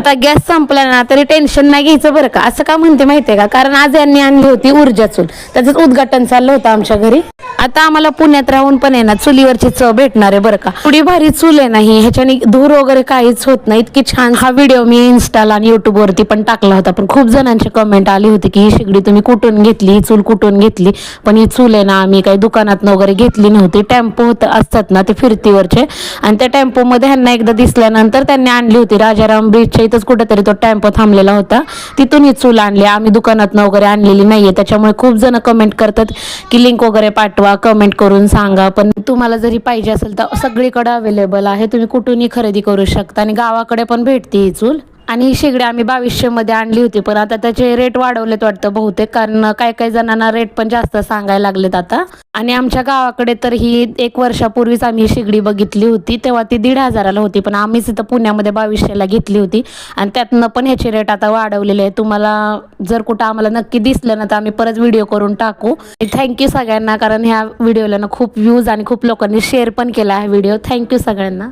आता गॅस संपला ना तरी टेन्शन नाही घ्यायचं बरं का. असं का म्हणते माहितीये का, कारण आज यांनी आणली होती ऊर्जा चूल, त्याचंच उद्घाटन चाललं होतं आमच्या घरी. आता आम्हाला पुण्यात राहून पण आहे ना चुलीवरची चव भेटणार आहे बरं का. थोडी भारी चूल आहे नाही, ह्याच्याने धूर वगैरे काहीच होत नाही. इतकी छान. हा व्हिडिओ मी इन्स्टाला आणि युट्यूब वरती पण टाकला होता, पण खूप जणांची कमेंट आली होती की ही शेगडी तुम्ही कुठून घेतली, ही चूल कुठून घेतली. पण ही चूल आहे ना आम्ही काही दुकानात वगैरे घेतली नव्हती. टेम्पो असतात ना ते फिरतीवरचे, आणि त्या टेम्पोमध्ये ह्यांना एकदा दिसल्यानंतर त्यांनी आणली होती. राजाराम ब्रिजच्या इथंच कुठेतरी तो टेम्पो थांबलेला होता, तिथून ही चूल आणली. आम्ही दुकानात वगैरे आणलेली नाहीये. त्याच्यामुळे खूप जण कमेंट करतात की लिंक वगैरे पाठवा, कमेंट करून सांगा. पण तुम्हाला जरी पाहिजे असेल तर सगळीकडे अवेलेबल आहे, तुम्ही कुठूनही खरेदी करू शकता. आणि गावाकडे पण भेटते ही चूल. आणि ही शेगडी आम्ही 2200 मध्ये आणली होती, पण आता त्याचे रेट वाढवलेत वाटतं बहुतेक, कारण काही काही जणांना रेट पण जास्त सांगायला लागलेत आता. आणि आमच्या गावाकडे तर ही 1 वर्षापूर्वीच आम्ही ही शेगडी बघितली होती, तेव्हा ती 1500ला होती. पण आम्हीच इथं पुण्यामध्ये 2200ला घेतली होती, आणि त्यातनं पण ह्याचे रेट आता वाढवलेले आहे. तुम्हाला जर कुठं आम्हाला नक्की दिसलं ना तर आम्ही परत व्हिडिओ करून टाकू. थँक्यू सगळ्यांना, कारण ह्या व्हिडिओला ना खूप व्ह्यूज आणि खूप लोकांनी शेअर पण केला हा व्हिडिओ. थँक्यू सगळ्यांना.